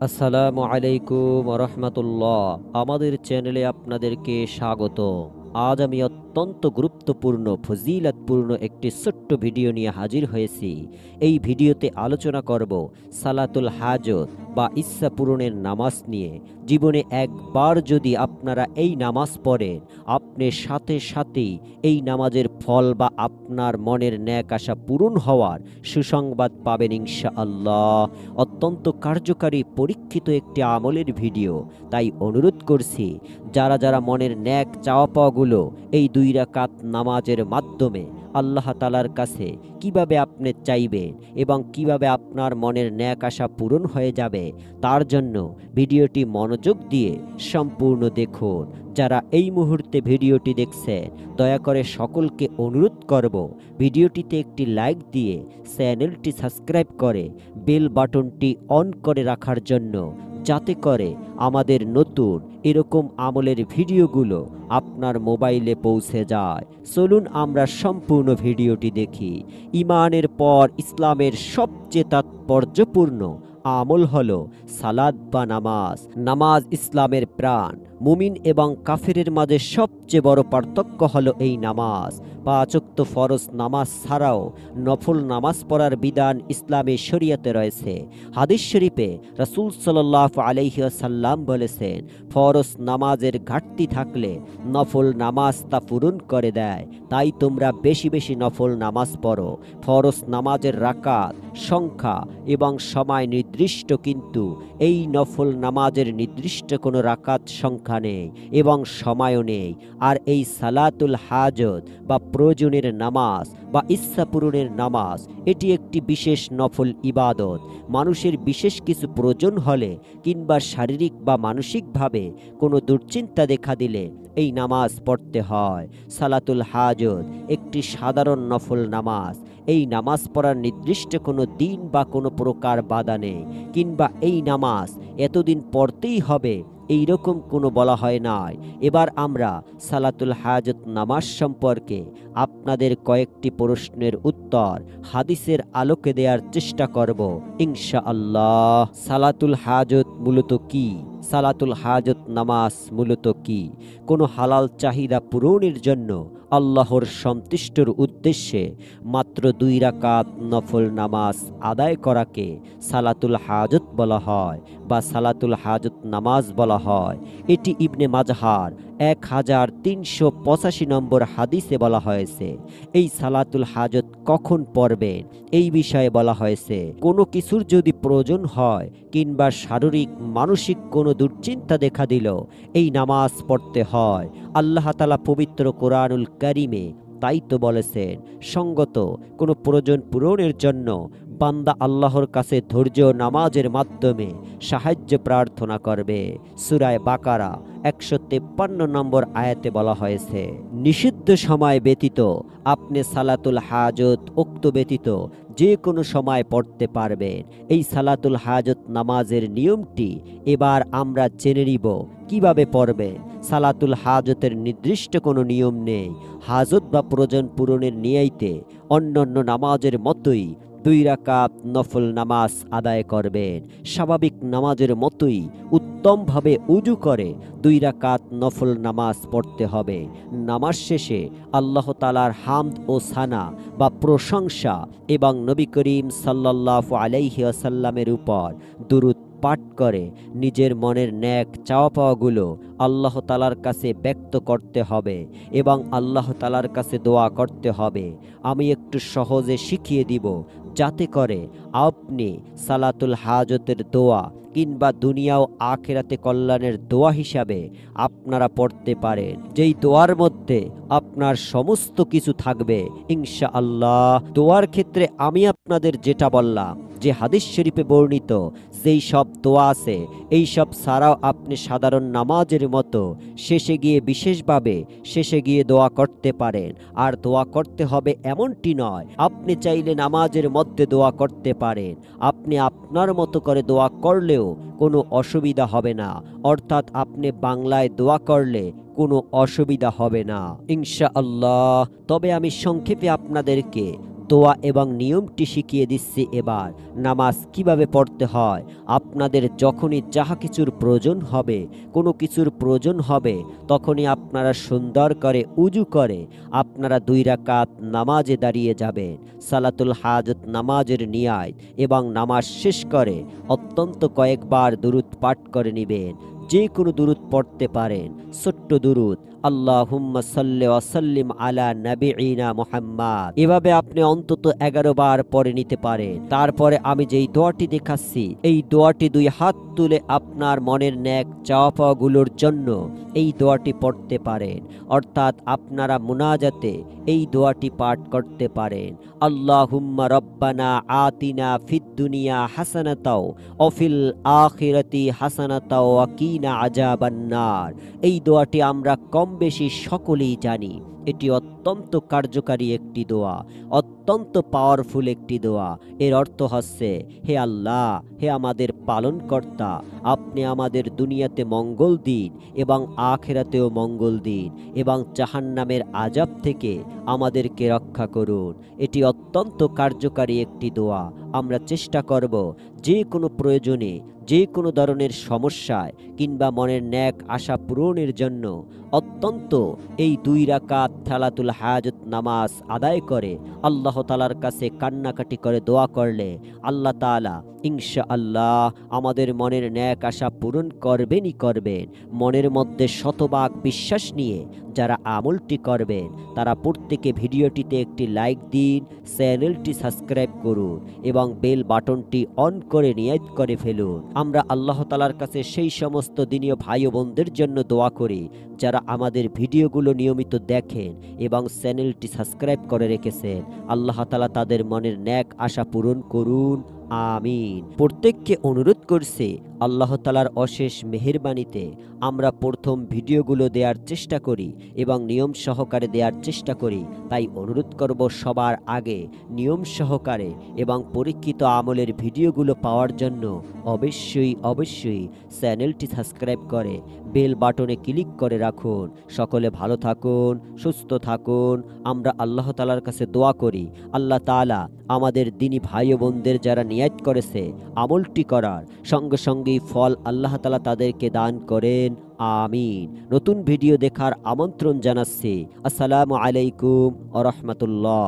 আসসালামু আলাইকুম রহমতুল্লাহ। আমাদের চ্যানেলে আপনাদেরকে স্বাগত। আজ আমি অত্যন্ত গুরুত্বপূর্ণ ফজিলতপূর্ণ একটি ছোট্ট ভিডিও নিয়ে হাজির হয়েছি। এই ভিডিওতে আলোচনা করব সালাতুল হাজত বা ইচ্ছা পূরণের নামাজ নিয়ে। জীবনে একবার যদি আপনারা এই নামাজ পড়েন, আপনি সাথে সাথেই এই নামাজের ফল বা আপনার মনের ন্যাক আশা পূরণ হওয়ার সুসংবাদ পাবেন ইনশাআল্লাহ। অত্যন্ত কার্যকারী পরীক্ষিত একটি আমলের ভিডিও, তাই অনুরোধ করছি যারা যারা মনের ন্যাক চাওয়া পাওয়াগুলো এই 2 রাকাত নামাজের মাধ্যমে আল্লাহ তাআলার কাছে কিভাবে আপনি চাইবেন এবং কিভাবে আপনার মনের ন্যাক আশা পূরণ হয়ে যাবে, তার জন্য ভিডিওটি মনোযোগ দিয়ে সম্পূর্ণ দেখুন। যারা এই মুহূর্তে ভিডিওটি দেখছে, দয়া করে সকলকে অনুরোধ করব ভিডিওটিতে একটি লাইক দিয়ে চ্যানেলটি সাবস্ক্রাইব করে বেল বাটনটি অন করে রাখার জন্য, যাতে করে আমাদের নতুন এরকম আমলের ভিডিওগুলো আপনার মোবাইলে পৌঁছে যায়। চলুন আমরা সম্পূর্ণ ভিডিওটি দেখি। ঈমানের পর ইসলামের সবচেয়ে তাৎপর্যপূর্ণ আমল হলো সালাত বা নামাজ। নামাজ ইসলামের প্রাণ। মুমিন এবং কাফিরের মাঝে সবচেয়ে বড় পার্থক্য হলো এই নামাজ। 5 ওয়াক্ত ফরজ নামাজ ছাড়াও নফল নামাজ পড়ার বিধান ইসলামী শরীয়তে রয়েছে। হাদিস শরীফে রাসূল সাল্লাল্লাহু আলাইহি ওয়াসাল্লাম বলেছেন, ফরজ নামাজের ঘাটতি থাকলে নফল নামাজ তা পূরণ করে দেয়। তাই তোমরা বেশি বেশি নফল নামাজ পড়ো। ফরজ নামাজের রাকাত সংখ্যা এবং সময় নির্দিষ্ট, কিন্তু এই নফল নামাজের নির্দিষ্ট কোনো রাকাত সংখ্যা নেই এবং সময়ও নেই। আর এই সালাতুল হাজত বা প্রয়োজনের নামাজ বা ইচ্ছা পূরণের নামাজ, এটি একটি বিশেষ নফল ইবাদত। মানুষের বিশেষ কিছু প্রয়োজন হলে কিংবা শারীরিক বা মানসিকভাবে কোনো দুশ্চিন্তা দেখা দিলে এই নামাজ পড়তে হয়। সালাতুল হাজত একটি সাধারণ নফল নামাজ। এই নামাজ পড়ার নির্দিষ্ট কোনো দিন বা কোনো প্রকার বাধা নেই, কিংবা এই নামাজ এতদিন পড়তেই হবে এইরকম কোনো বলা হয় নাই। এবার আমরা সালাতুল হাজত নামাজ সম্পর্কে আপনাদের কয়েকটি প্রশ্নের উত্তর হাদিসের আলোকে দেওয়ার চেষ্টা করব ইনশাআল্লাহ। সালাতুল হাজত মূলত কি? সালাতুল হাজত নামাজ মূলত কি? কোনো হালাল চাহিদা পূরণের জন্য আল্লাহর সন্তুষ্টির উদ্দেশ্যে মাত্র 2 রাকাত নফল নামাজ আদায় করাকে সালাতুল হাজত বলা হয় বা সালাতুল হাজত নামাজ বলা হয়। এটি ইবনে মাজাহার 1385 নম্বর হাদিসে বলা হয়েছে। এই সালাতুল হাজত কখন পড়বেন এই বিষয়ে বলা হয়েছে, কোনো কিছুর যদি প্রয়োজন হয় কিংবা শারীরিক মানসিক কোনো দুশ্চিন্তা দেখা দিল, এই নামাজ পড়তে হয়। আল্লাহ তাআলা পবিত্র কোরআনুল কারীমে তাই তো বলেছেন, সঙ্গত কোনো প্রয়োজন পূরণের জন্য বান্দা আল্লাহর কাছে ধৈর্য নামাজের মাধ্যমে সাহায্য প্রার্থনা করবে। সূরা বাকারা 153 নম্বর আয়াতে বলা হয়েছে, নিষিদ্ধ সময় ব্যতীত আপনি সালাতুল হাজত উক্ত ব্যতীত যে কোনো সময় পড়তে পারবেন। এই সালাতুল হাজত নামাজের নিয়মটি এবার আমরা জেনে নিব কিভাবে পড়বেন। সালাতুল হাজতের নির্দিষ্ট কোনো নিয়ম নেই। হাজত বা প্রয়োজন পূরণের নিয়াইতে অন্যান্য নামাজের মতোই 2 রাকাত নফল নামাজ আদায় করবেন। স্বাভাবিক নামাজের মতোই উত্তমভাবে উজু করে 2 রাকাত নফল নামাজ পড়তে হবে। নামাজ শেষে আল্লাহ তাআলার হামদ ও সানা বা প্রশংসা এবং নবী করিম সাল্লাল্লাহু আলাইহি ওয়াসাল্লামের উপর দুরূদ পাঠ করে নিজের মনের ন্যাক চাওয়া পাওয়াগুলো আল্লাহ তাআলার কাছে ব্যক্ত করতে হবে এবং আল্লাহ তাআলার কাছে দোয়া করতে হবে। আমি একটু সহজে শিখিয়ে দিব, যাতে করে আপনি সালাতুল হাজতের দোয়া কিংবা দুনিয়া ও আখিরাতে কল্যাণের দোয়া হিসাবে আপনারা পড়তে পারেন, যেই দোয়ার মধ্যে আপনার সমস্ত কিছু থাকবে ইনশাআল্লাহ। দোয়ার ক্ষেত্রে আমি আপনাদের যেটা বললাম, যে হাদিস শরীফে বর্ণিত যেই সব দোয়া আছে, এই সব ছাড়াও আপনি সাধারণ নামাজের মতো শেষে গিয়ে বিশেষভাবে শেষে গিয়ে দোয়া করতে পারেন। আর দোয়া করতে হবে এমনটি নয়, আপনি চাইলে নামাজের মধ্যে দোয়া করতে পারেন। আপনি আপনার মতো করে দোয়া করলেও কোনো অসুবিধা হবে না, অর্থাৎ আপনি বাংলায় দোয়া করলে কোনো অসুবিধা হবে না ইনশাআল্লাহ। তবে আমি সংক্ষেপে আপনাদেরকে দোয়া এবং নিয়মটি শিখিয়ে দিচ্ছি। এবার নামাজ কিভাবে পড়তে হয়। আপনাদের যখনই যাহা কিছুর প্রয়োজন হবে, কোনো কিছুর প্রয়োজন হবে, তখনই আপনারা সুন্দর করে উজু করে আপনারা 2 রাকাত নামাজে দাঁড়িয়ে যাবেন সালাতুল হাজত নামাজের নিয়াত, এবং নামাজ শেষ করে অত্যন্ত কয়েকবার দুরূদ পাঠ করে নেবেন। যে কোনো দুরূদ পড়তে পারেন, ছোট্ট দুরূদ, আল্লাহুম্মা সাল্লি ওয়া সাল্লিম আলা নাবিয়িনা মুহাম্মাদ, এভাবে আপনি অন্তত 11 বার পড়ে নিতে পারেন। তারপরে আমি যেই দোয়াটি দেখাচ্ছি, এই দোয়াটি 2 হাত তুলে আপনার মনের নেক চাওয়া পাওয়াগুলোর জন্য এই দোয়াটি পড়তে পারেন। অর্থাৎ আপনারা মুনাজাতে এই দোয়াটি পাঠ করতে পারেন। আল্লাহুম্মা রব্বানা আতিনা ফিদ দুনিয়া হাসানাতাও ওয়া ফিল আখিরাতি হাসানাতাও ওয়া কিনা আযাবান্নার। এই দোয়াটি আমরা কম বেশি সকলেই জানি। এটি অত্যন্ত কার্যকারী একটি দোয়া, অত্যন্ত পাওয়ারফুল একটি দোয়া। এর অর্থ হচ্ছে, হে আল্লাহ, হে আমাদের পালনকর্তা, আপনি আমাদের দুনিয়াতে মঙ্গল দিন এবং আখিরাতেও মঙ্গল দিন, এবং জাহান্নামের আযাব থেকে আমাদেরকে রক্ষা করুন। এটি অত্যন্ত কার্যকারী একটি দোয়া। আমরা চেষ্টা করব যে কোনো প্রয়োজনে, যে কোনো ধরনের সমস্যায় কিংবা মনের ন্যাক আশা পূরণের জন্য অত্যন্ত এই 2 রাকাত সালাতুল হাজত নামাজ আদায় করে আল্লাহ তাআলার কাছে কান্নাকাটি করে দোয়া করলে আল্লাহ তাআলা ইনশাআল্লাহ আমাদের মনের ন্যাক আশা পূরণ করবেনই করবেন। মনের মধ্যে শতভাগ বিশ্বাস নিয়ে যারা আমলটি করবেন, তারা প্রত্যেকে ভিডিওটিতে একটি লাইক দিন, চ্যানেলটি সাবস্ক্রাইব করুন এবং বেল বাটনটি অন করে নিয়ত করে ফেলুন। আমরা আল্লাহ তাআলার কাছে সেই সমস্ত দিনীয় ভাই ও বোনদের জন্য দোয়া করি যারা আমাদের ভিডিওগুলো নিয়মিত দেখেন এবং চ্যানেলটি সাবস্ক্রাইব করে রেখেছেন। আল্লাহ তাআলা তাদের মনের ন্যাক আশা পূরণ করুন, আমিন। প্রত্যেককে অনুরোধ করছে আল্লাহ তাআলার অশেষ মেহেরবানিতে আমরা প্রথম ভিডিওগুলো দেওয়ার চেষ্টা করি এবং নিয়ম সহকারে দেওয়ার চেষ্টা করি। তাই অনুরোধ করব সবার আগে নিয়ম সহকারে এবং পরীক্ষিত আমলের ভিডিওগুলো পাওয়ার জন্য অবশ্যই চ্যানেলটি সাবস্ক্রাইব করে বেল বাটনে ক্লিক করে রাখুন। সকলে ভালো থাকুন, সুস্থ থাকুন। আমরা আল্লাহ তাআলার কাছে দোয়া করি আল্লাহ তাআলা আমাদের দিনী ভাই ও বোনদের যারা নিয়ত করেছে আমলটি করার, সঙ্গে সঙ্গেই ফল আল্লাহ তাআলা তাদেরকে দান করেন, আমিন। নতুন ভিডিও দেখার আমন্ত্রণ জানাচ্ছি। আসসালামু আলাইকুম ওয়া রাহমাতুল্লাহ।